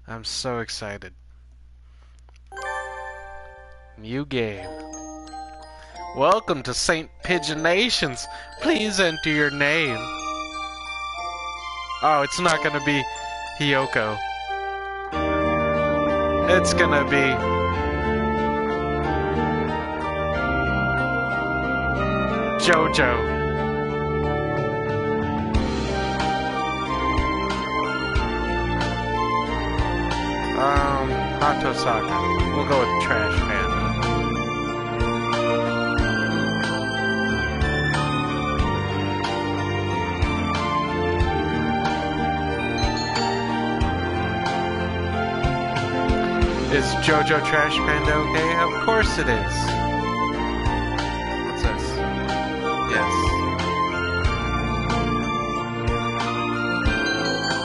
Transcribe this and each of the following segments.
I'm so excited. New game. Welcome to St. Pigeon Nations. Please enter your name. Oh, it's not gonna be Hiyoko. It's gonna be Jojo. Hatosaka. We'll go with Trash Panda. Is Jojo Trash Panda okay? Of course it is. What's this? Yes.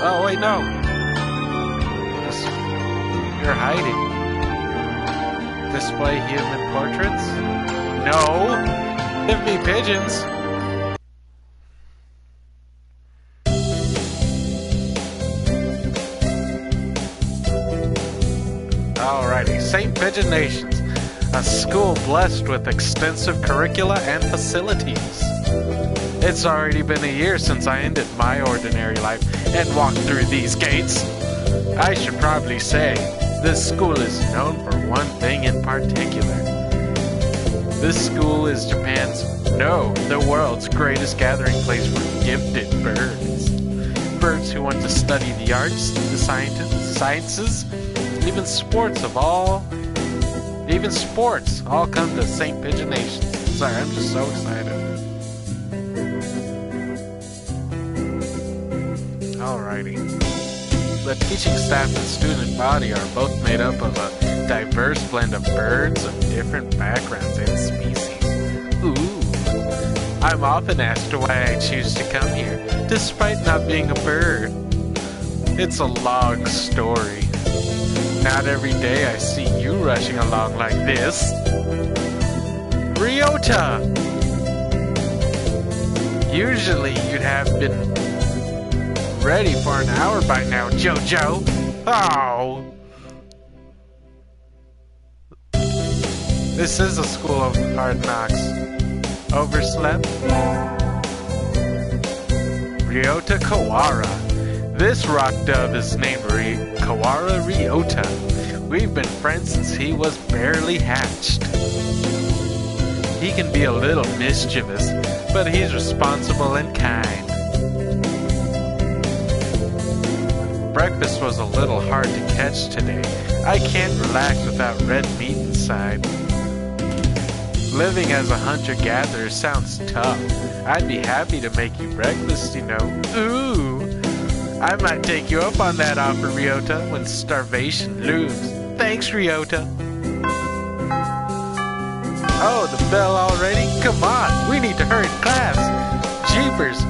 Oh, wait, no. You're hiding. Display human portraits? No! Give me pigeons! Alrighty, St. Pigeon Nations, a school blessed with extensive curricula and facilities. It's already been a year since I ended my ordinary life and walked through these gates. I should probably say, this school is known for one thing in particular. This school is Japan's, no, the world's greatest gathering place for gifted birds. Birds who want to study the arts, the sciences, even sports all come to St. Pigeon Nations. Sorry, I'm just so excited. Alrighty. The teaching staff and student body are both made up of a diverse blend of birds of different backgrounds and species. Ooh. I'm often asked why I choose to come here, despite not being a bird. It's a long story. Not every day I see you rushing along like this. Ryota! Usually you'd have been ready for an hour by now, Jojo. Oh! This is a school of hard knocks. Overslept? Ryota Kawara. This rock dove is named Kawara Ryota. We've been friends since he was barely hatched. He can be a little mischievous, but he's responsible and kind. Breakfast was a little hard to catch today. I can't relax without red meat inside. Living as a hunter-gatherer sounds tough. I'd be happy to make you breakfast, you know. Ooh! I might take you up on that offer, Ryota, when starvation looms. Thanks, Ryota. Oh, the bell already? Come on, we need to hurry to class. Jeepers,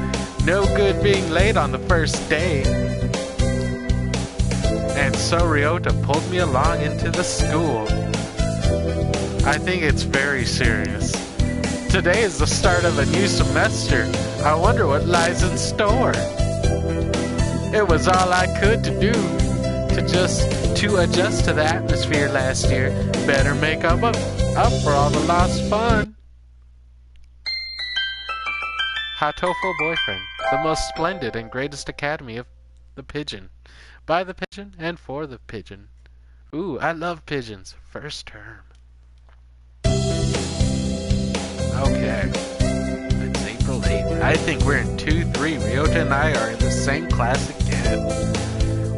no good being late on the first day. And so Ryota pulled me along into the school. I think it's very serious. Today is the start of a new semester. I wonder what lies in store. It was all I could to do to adjust to the atmosphere last year. Better make up for all the lost fun. Hatoful Boyfriend, the most splendid and greatest academy of the pigeon. By the pigeon and for the pigeon. Ooh, I love pigeons. First term. Okay. It's April 8th. I think we're in 2-3. Ryota and I are in the same class again.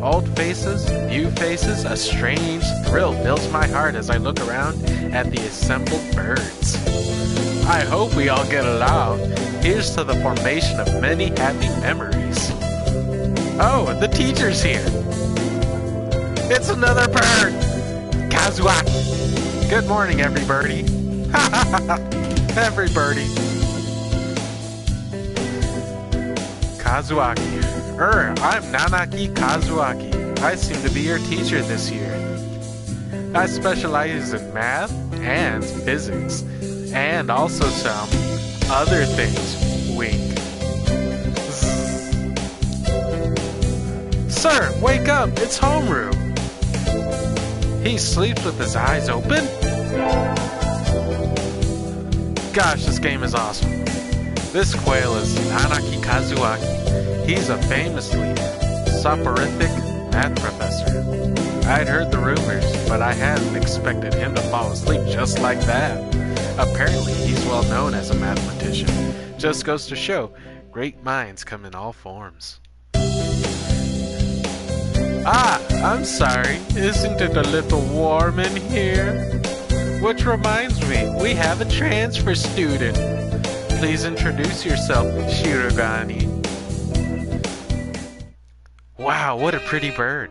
Old faces, new faces, a strange thrill fills my heart as I look around at the assembled birds. I hope we all get along. Here's to the formation of many happy memories. Oh, the teacher's here. It's another bird. Kazuaki. Good morning, everybody. Everybody. Kazuaki. I'm Nanaki Kazuaki. I seem to be your teacher this year. I specialize in math and physics, and also some other things. Wink. Sir, wake up! It's homeroom! He sleeps with his eyes open? Gosh, this game is awesome. This quail is Nanaki Kazuaki. He's a famously soporific math professor. I'd heard the rumors, but I hadn't expected him to fall asleep just like that. Apparently, he's well known as a mathematician. Just goes to show, great minds come in all forms. Ah, I'm sorry. Isn't it a little warm in here? Which reminds me, we have a transfer student. Please introduce yourself, Shirogane. Wow, what a pretty bird.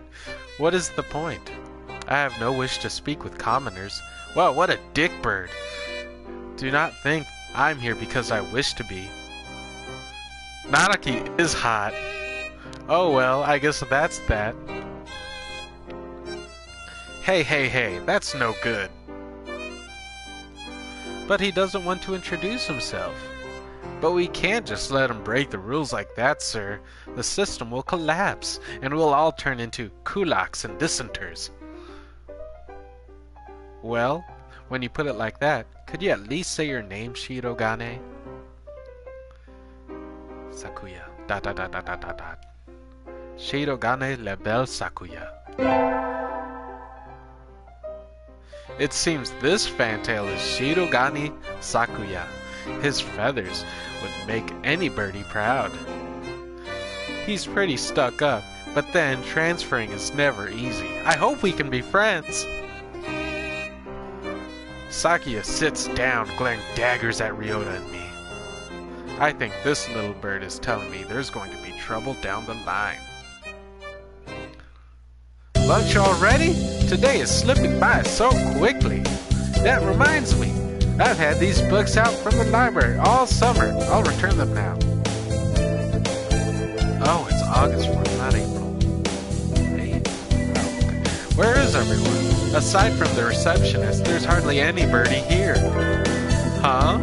What is the point? I have no wish to speak with commoners. Well, what a dick bird. Do not think I'm here because I wish to be. Nanaki is hot. Oh well, I guess that's that. Hey, that's no good. But he doesn't want to introduce himself. But we can't just let him break the rules like that, sir. The system will collapse, and we'll all turn into kulaks and dissenters. Well, when you put it like that, could you at least say your name, Shirogane? Sakuya. ... Shirogane la belle Sakuya. It seems this fantail is Shirogane Sakuya. His feathers would make any birdie proud. He's pretty stuck up, but then transferring is never easy. I hope we can be friends. Sakuya sits down, glaring daggers at Ryota and me. I think this little bird is telling me there's going to be trouble down the line. Lunch already? Today is slipping by so quickly. That reminds me, I've had these books out from the library all summer. I'll return them now. Oh, it's August 4th, not April. Hey. Oh, okay. Where is everyone? Aside from the receptionist, there's hardly anybody here. Huh?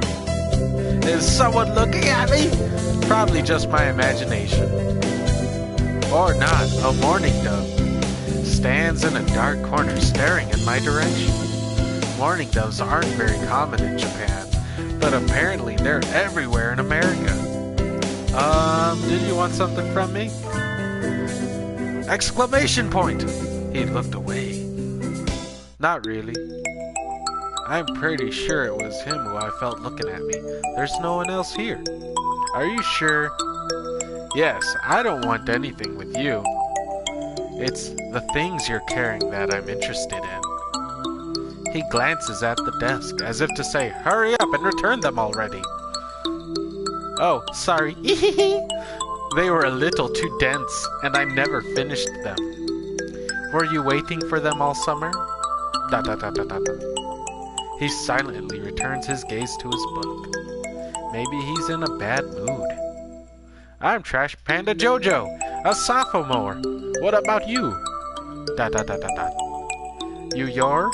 Is someone looking at me? Probably just my imagination. Or not, a mourning dove stands in a dark corner staring in my direction. Mourning doves aren't very common in Japan, but apparently they're everywhere in America. Did you want something from me? Exclamation point! He looked away. Not really. I'm pretty sure it was him who I felt looking at me. There's no one else here. Are you sure? Yes, I don't want anything with you. It's the things you're carrying that I'm interested in. He glances at the desk, as if to say, hurry up and return them already. Oh, sorry. They were a little too dense, and I never finished them. Were you waiting for them all summer? ... He silently returns his gaze to his book. Maybe he's in a bad mood. I'm Trash Panda Jojo, a sophomore. What about you? ... You your? ...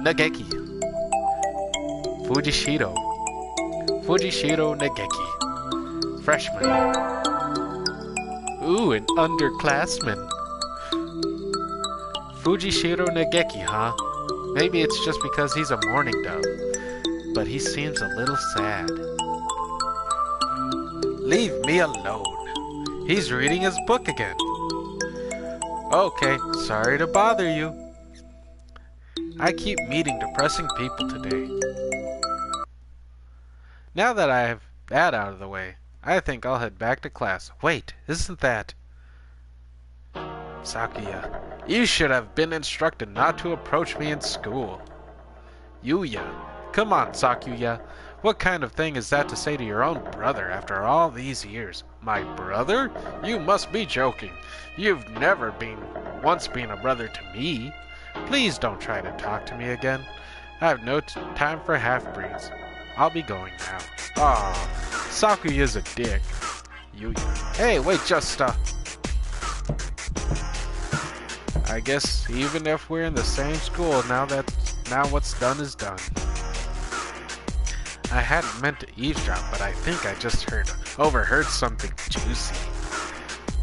Nageki. Fujishiro Nageki. Freshman. Ooh, an underclassman. Fujishiro Nageki, huh? Maybe it's just because he's a mourning dove, but he seems a little sad. Leave me alone. He's reading his book again. Okay, sorry to bother you. I keep meeting depressing people today. Now that I have that out of the way, I think I'll head back to class. Wait, isn't that... Sakuya, you should have been instructed not to approach me in school. Yuya, come on, Sakuya. What kind of thing is that to say to your own brother after all these years? My brother? You must be joking. You've never once been a brother to me. Please don't try to talk to me again. I have no time for half-breeds. I'll be going now. Aw, Sakuya's a dick. Yuya. Hey, wait, just I guess even if we're in the same school, now what's done is done. I hadn't meant to eavesdrop, but I think I just overheard something juicy.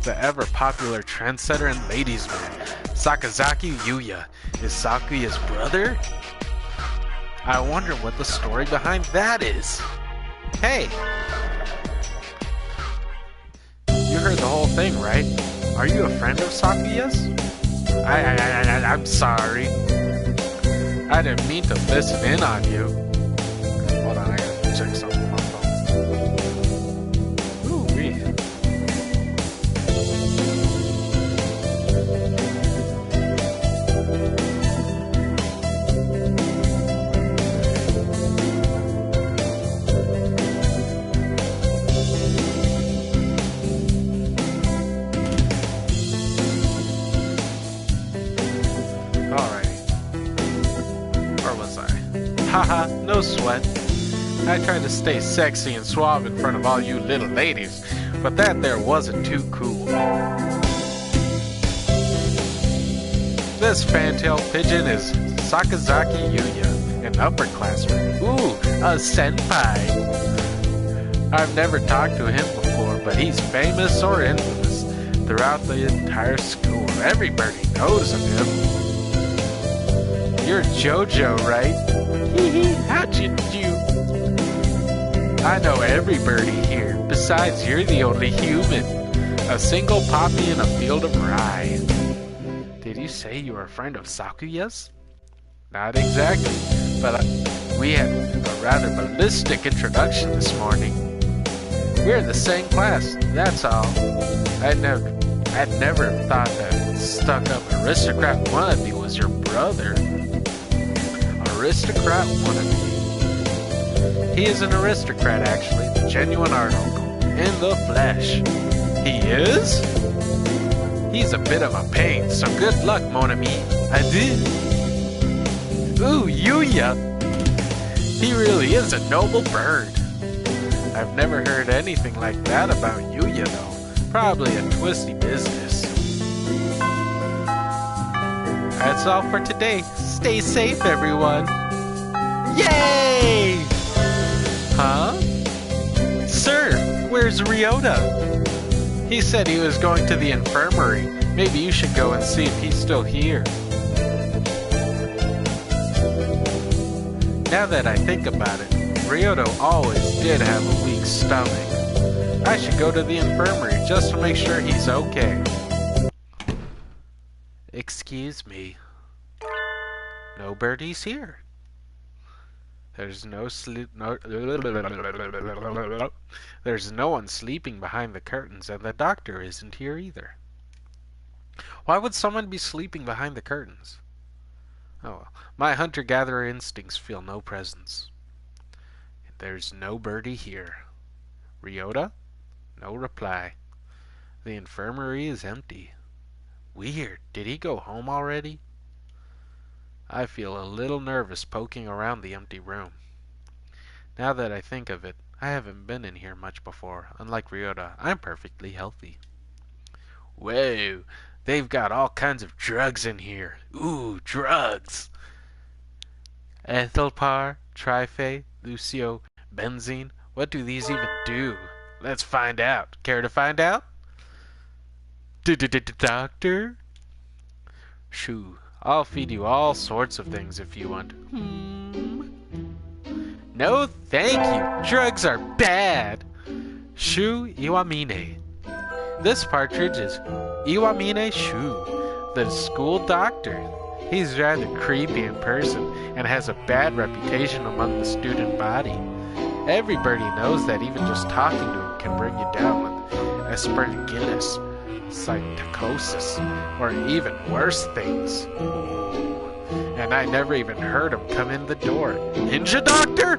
The ever-popular trendsetter and ladies' man, Sakazaki Yuya is Sakuya's brother? I wonder what the story behind that is. Hey! You heard the whole thing, right? Are you a friend of Sakuya's? I'm sorry. I didn't mean to listen in on you. Hold on, I gotta check something on my phone. Ooh-wee. Haha, no sweat. I tried to stay sexy and suave in front of all you little ladies, but that there wasn't too cool. This fantail pigeon is Sakazaki Yuya, an upperclassman. Ooh, a senpai. I've never talked to him before, but he's famous or infamous throughout the entire school. Everybody knows of him. You're JoJo, right? How'd you do? I know every birdie here. Besides, you're the only human. A single poppy in a field of rye. Did you say you were a friend of Sakuya's? Not exactly, but we had a rather ballistic introduction this morning. We're in the same class, that's all. I'd never thought that stuck-up aristocrat wannabe was your brother. Aristocrat wannabe. He is an aristocrat, actually. The genuine article. In the flesh. He is? He's a bit of a pain, so good luck, mon ami. Adieu. Ooh, Yuya. He really is a noble bird. I've never heard anything like that about Yuya, though. Probably a twisty business. That's all for today. Stay safe, everyone. Yay! Huh? Sir, where's Ryota? He said he was going to the infirmary. Maybe you should go and see if he's still here. Now that I think about it, Ryota always did have a weak stomach. I should go to the infirmary just to make sure he's okay. Excuse me. No birdies here. There's there's no one sleeping behind the curtains, and the doctor isn't here either. Why would someone be sleeping behind the curtains? Oh well, my hunter-gatherer instincts feel no presence. There's no birdie here. Ryota? No reply. The infirmary is empty. Weird. Did he go home already? I feel a little nervous poking around the empty room. Now that I think of it, I haven't been in here much before. Unlike Ryota, I'm perfectly healthy. Whoa, they've got all kinds of drugs in here. Ooh, drugs! Ethelpar, Trife, Lucio, Benzene. What do these even do? Let's find out. Care to find out? Doctor? Shoo. I'll feed you all sorts of things if you want. No, thank you. Drugs are bad. Shu Iwamine. This partridge is Iwamine Shu, the school doctor. He's rather creepy in person and has a bad reputation among the student body. Everybody knows that even just talking to him can bring you down with aspergillus, psychosis, or even worse things. And I never even heard him come in the door. Ninja Doctor?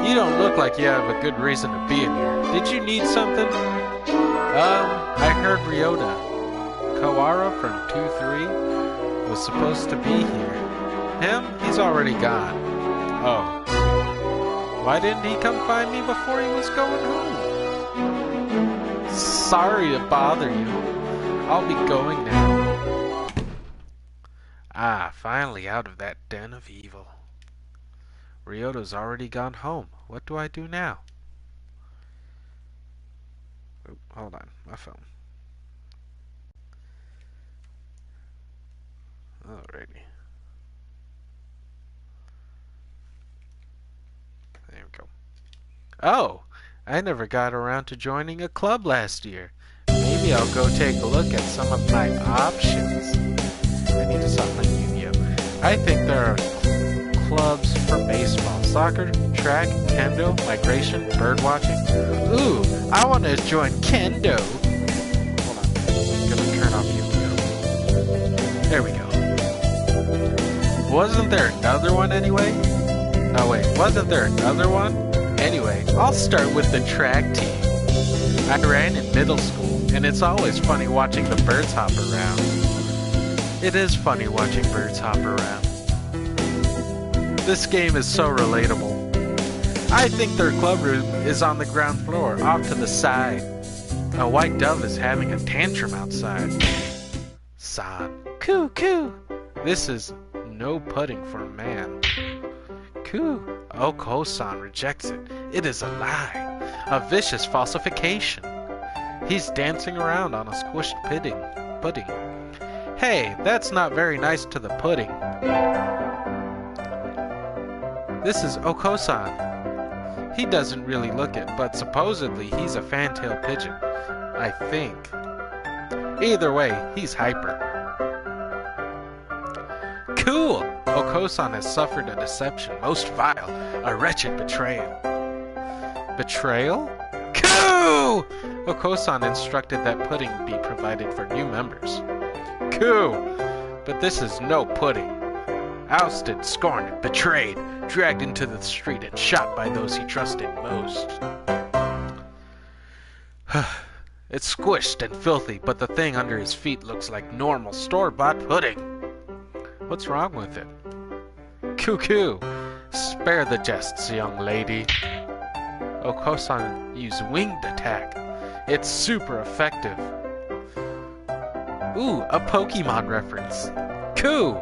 You don't look like you have a good reason to be in here. Did you need something? I heard Ryota. Kawara from 2-3 was supposed to be here. Him? He's already gone. Oh. Why didn't he come find me before he was going home? Sorry to bother you. I'll be going now. Ah, finally out of that den of evil. Ryota's already gone home. What do I do now? Oh, hold on, my phone. Alrighty. There we go. Oh, I never got around to joining a club last year. Maybe I'll go take a look at some of my options. I need to stop playing Yu-Gi-Oh! I think there are clubs for baseball, soccer, track, kendo, migration, bird watching. Ooh, I want to join kendo. Hold on, I'm gonna turn off Yu-Gi-Oh! There we go. Wasn't there another one anyway? Oh wait, wasn't there another one? Anyway, I'll start with the track team. I ran in middle school, and it's always funny watching the birds hop around. It is funny watching birds hop around. This game is so relatable. I think their club room is on the ground floor, off to the side. A white dove is having a tantrum outside. San. Coo coo. This is no putting for a man. Coo. Oko-san rejects it. It is a lie. A vicious falsification. He's dancing around on a squished pudding. Hey, that's not very nice to the pudding. This is Oko-san. He doesn't really look it, but supposedly he's a fantail pigeon. I think. Either way, he's hyper. Cool! Oko-san has suffered a deception most vile, a wretched betrayal. Betrayal? Coo! Oko-san instructed that pudding be provided for new members. Coo! But this is no pudding. Ousted, scorned, betrayed, dragged into the street and shot by those he trusted most. It's squished and filthy, but the thing under his feet looks like normal store-bought pudding. What's wrong with it? Coo-coo! Spare the jests, young lady. Oko-san used winged attack. It's super effective. Ooh, a Pokemon reference. Coo!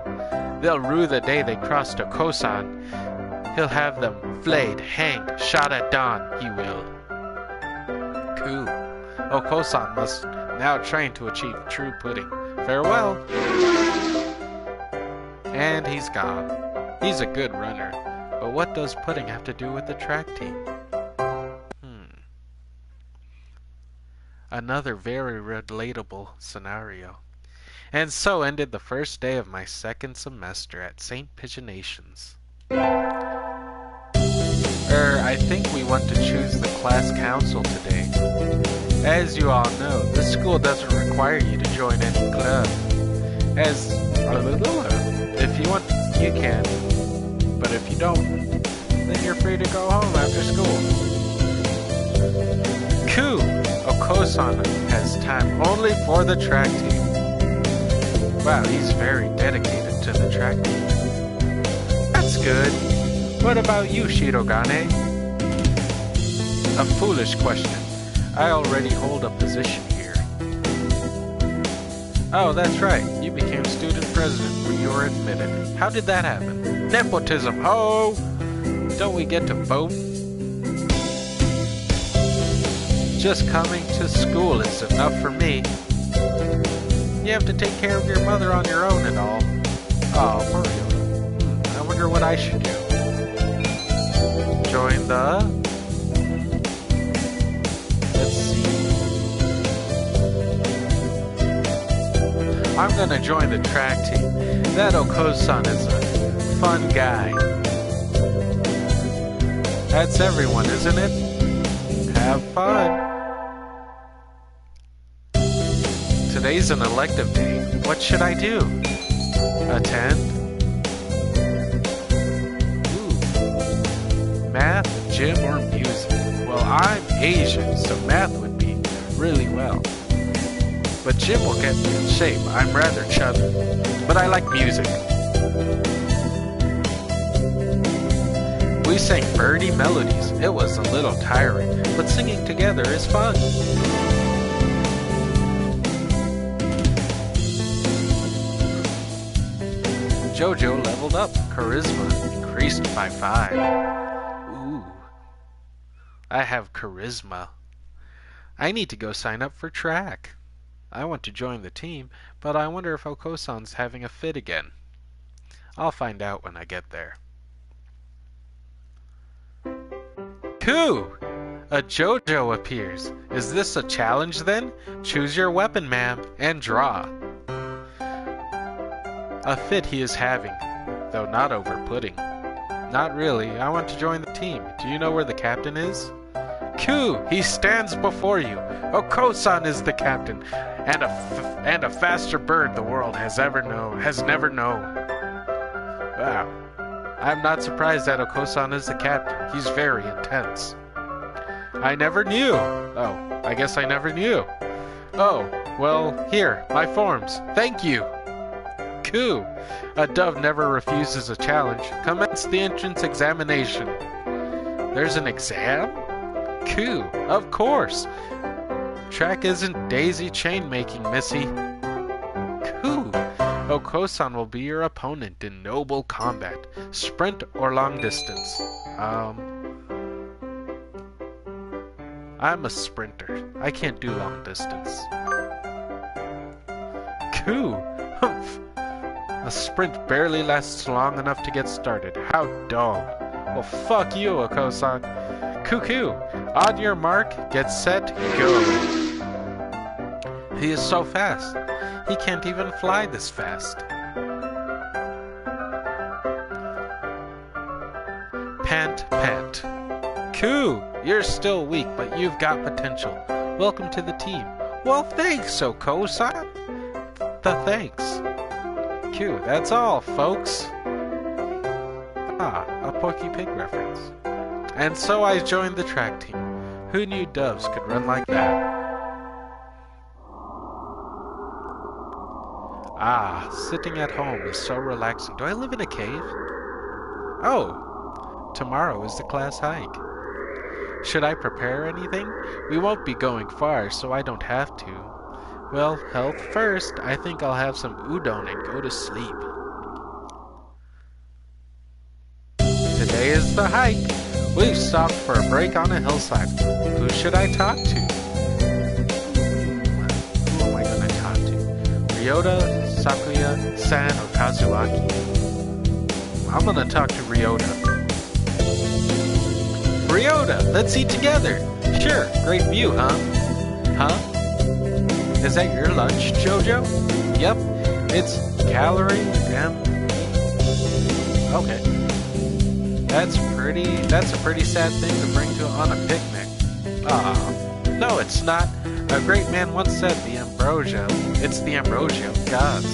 They'll rue the day they crossed Oko-san. He'll have them flayed, hanged, shot at dawn, he will. Coo! Oko-san must now train to achieve true pudding. Farewell! And he's gone. He's a good runner. But what does pudding have to do with the track team? Another very relatable scenario. And so ended the first day of my second semester at St. Pigeonations. I think we want to choose the class council today. As you all know, the school doesn't require you to join any club. If you want, you can. But if you don't, then you're free to go home after school. Coo! Oko-san has time only for the track team. Wow, he's very dedicated to the track team. That's good. What about you, Shirogane? A foolish question. I already hold a position here. Oh, that's right. You became student president when you were admitted. How did that happen? Nepotism, ho! Don't we get to vote? Just coming to school is enough for me. You have to take care of your mother on your own and all. Oh, Mario. I wonder what I should do. Join the... Let's see. I'm gonna join the track team. That Oko-san is a fun guy. That's everyone, isn't it? Have fun. Today's an elective day. What should I do? Attend? Ooh. Math, gym, or music? Well, I'm Asian, so math would be really well. But gym will get me in shape. I'm rather chubby. But I like music. We sang birdie melodies. It was a little tiring, but singing together is fun. Jojo leveled up. Charisma increased by 5. Ooh. I have charisma. I need to go sign up for track. I want to join the team, but I wonder if Okosan's having a fit again. I'll find out when I get there. Coo! A JoJo appears. Is this a challenge then? Choose your weapon, ma'am, and draw. A fit he is having, though not over-putting. Not really. I want to join the team. Do you know where the captain is? Coo! He stands before you. Okosan is the captain, and a faster bird the world has never known. Wow. I'm not surprised that Okosan is the captain. He's very intense. I never knew. Oh, I guess I never knew. Oh, well, here, my forms. Thank you. Coo! A dove never refuses a challenge. Commence the entrance examination. There's an exam? Coo! Of course! Track isn't daisy chain making, missy. Coo! Okosan will be your opponent in noble combat. Sprint or long distance? I'm a sprinter. I can't do long distance. Coo! Humph! A sprint barely lasts long enough to get started. How dull. Well, fuck you, Okosan. Cuckoo! On your mark, get set, go. He is so fast. He can't even fly this fast. Pant, pant. Coo! You're still weak, but you've got potential. Welcome to the team. Well, thanks, Okosan. Thanks. Coo, that's all, folks. Ah, a Porky Pig reference. And so I joined the track team. Who knew doves could run like that? Ah, sitting at home is so relaxing. Do I live in a cave? Oh, tomorrow is the class hike. Should I prepare anything? We won't be going far, so I don't have to. Well, health first. I think I'll have some udon and go to sleep. Today is the hike. We've stopped for a break on a hillside. Who should I talk to? Who am I going to talk to? Ryota, Sakuya, San, or Kazuaki? I'm going to talk to Ryota. Ryota, let's eat together. Sure, great view, huh? Huh? Is that your lunch, Jojo? Yep, it's calorie M. Okay. That's a pretty sad thing to bring on a picnic. No, it's not. A great man once said it's the ambrosio gods.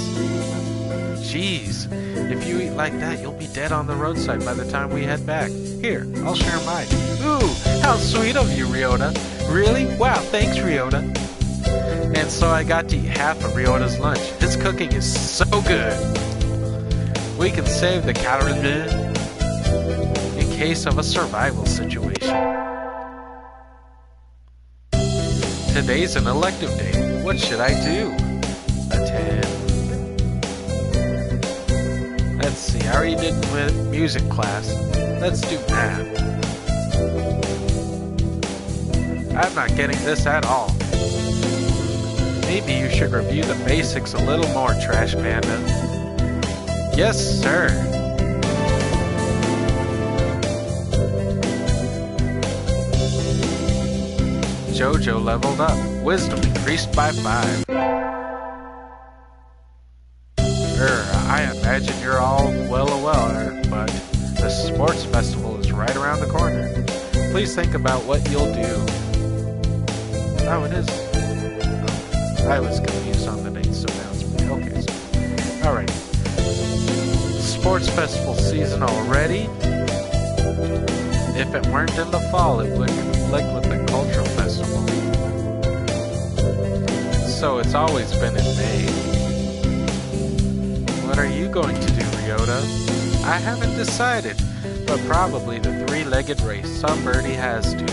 Jeez, if you eat like that, you'll be dead on the roadside by the time we head back. Here, I'll share mine. Ooh, how sweet of you, Ryota. Really? Wow, thanks, Ryota. And so I got to eat half of Ryota's lunch. His cooking is so good. We can save the calories in case of a survival situation. Today's an elective day. What should I do? Attend. Let's see, I already did music class. Let's do math. I'm not getting this at all. Maybe you should review the basics a little more, Trash Panda. Yes, sir. Jojo leveled up. Wisdom increased by 5. I imagine you're all well aware, but the sports festival is right around the corner. Please think about what you'll do. Oh, it is. I was confused on the date, so now it's me. Okay, so. Alright. Sports festival season already. If it weren't in the fall, it would conflict with the cultural festival. So it's always been in May. What are you going to do, Ryota? I haven't decided, but probably the 3-legged race. Some birdie has to.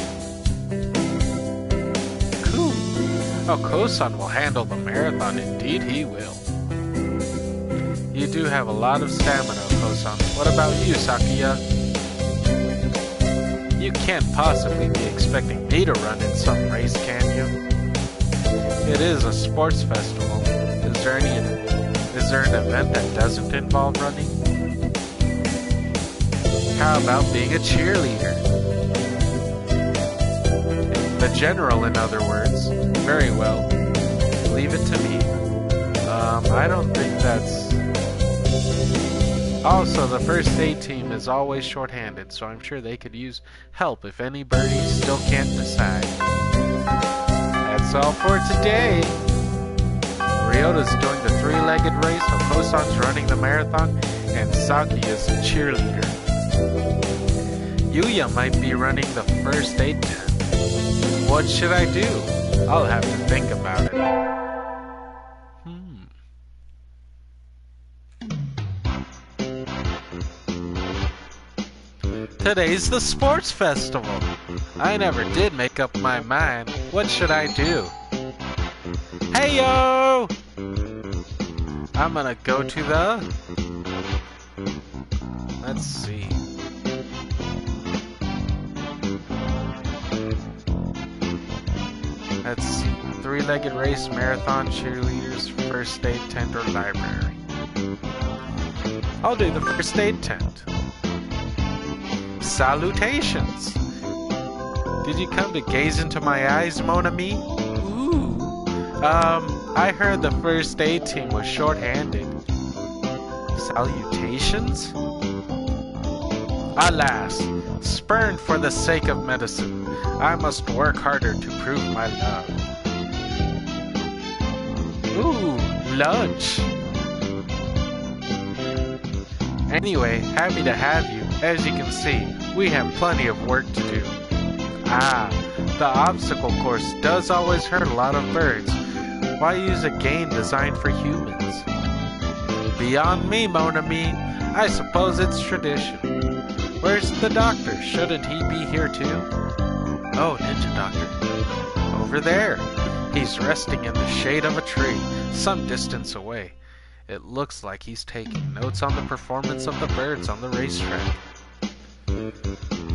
Cool. Okosan will handle the marathon. Indeed he will. You do have a lot of stamina, Okosan. What about you, Sakuya? You can't possibly be expecting me to run in some race, can you? it is a sports festival. Is there an event that doesn't involve running? How about being a cheerleader? The general, in other words. Very well. Leave it to me. I don't think that's... Also, the first aid team is always short-handed, so I'm sure they could use help if any birdies still can't decide. That's all for today. Ryota's doing the three-legged race, Okosang's running the marathon, and Saki is a cheerleader. Yuya might be running the first aid tent. What should I do? I'll have to think about it. Today's the sports festival. I never did make up my mind. What should I do? Hey yo! I'm gonna go to the... Let's see. Let's see. Three-legged race, marathon, cheerleaders, first aid tent, or library. I'll do the first aid tent. Salutations! Did you come to gaze into my eyes, mon ami? Ooh. I heard the first aid team was short-handed. Salutations? Alas, spurned for the sake of medicine, I must work harder to prove my love. Ooh, lunch! Anyway, happy to have you. As you can see, we have plenty of work to do. Ah, the obstacle course does always hurt a lot of birds. Why use a game designed for humans? Beyond me, mon ami. I suppose it's tradition. Where's the doctor? Shouldn't he be here too? Oh, Ninja Doctor. Over there. He's resting in the shade of a tree, some distance away. It looks like he's taking notes on the performance of the birds on the racetrack.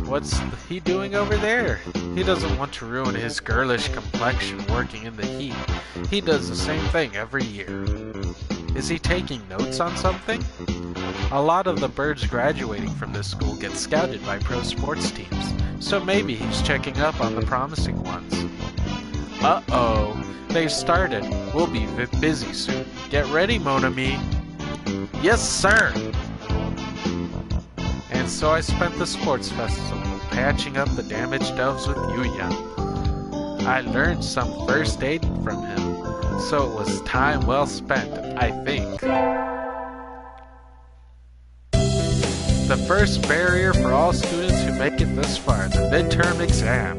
What's he doing over there? He doesn't want to ruin his girlish complexion working in the heat. He does the same thing every year. Is he taking notes on something? A lot of the birds graduating from this school get scouted by pro sports teams, so maybe he's checking up on the promising ones. Uh-oh. They've started. We'll be busy soon. Get ready, mon ami. Yes, sir! And so I spent the sports festival patching up the damaged doves with Yuya. I learned some first aid from him, so it was time well spent, I think. The first barrier for all students who make it this far, the midterm exam.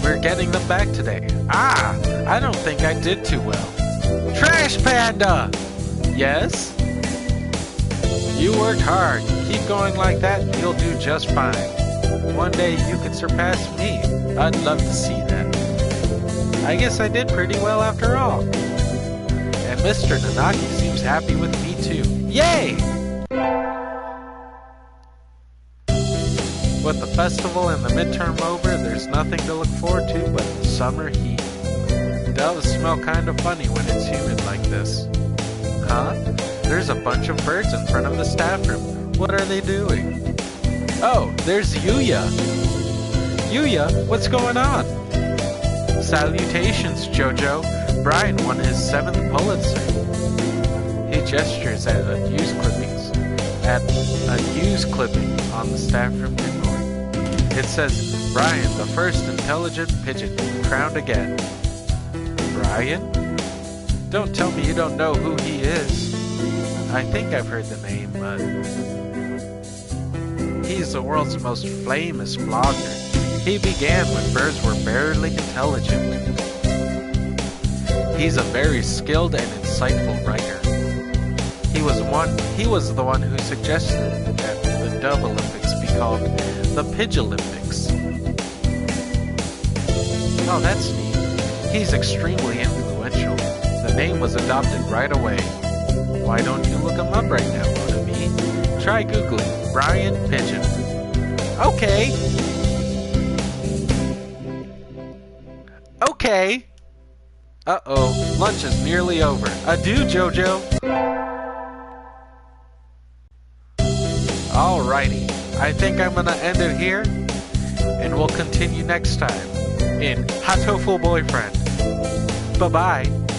We're getting them back today. Ah, I don't think I did too well. Trash Panda! Yes? You worked hard. Keep going like that and you'll do just fine. One day you could surpass me. I'd love to see that. I guess I did pretty well after all. And Mr. Nanaki seems happy with me too. Yay! With the festival and the midterm over, there's nothing to look forward to but summer heat. Doves smell kind of funny when it's humid like this. Huh? There's a bunch of birds in front of the staff room. What are they doing? Oh, there's Yuya. Yuya, what's going on? Salutations, Jojo. Brian won his 7th Pulitzer. He gestures at a news clipping on the staff room window. It says, Brian, the first intelligent pigeon, crowned again. Brian? Don't tell me you don't know who he is. I think I've heard the name, but... He's the world's most famous blogger. He began when birds were barely intelligent. He's a very skilled and insightful writer. He was the one who suggested that the Dove Olympics be called the Pidge-Olympics. Oh, that's neat. He's extremely influential. The name was adopted right away. Why don't you look him up right now, Monami? Try Googling Brian Pigeon. Okay. Okay. Uh-oh, lunch is nearly over. Adieu, Jojo. Alrighty, I think I'm gonna end it here, and we'll continue next time in Hatoful Boyfriend. Bye-bye.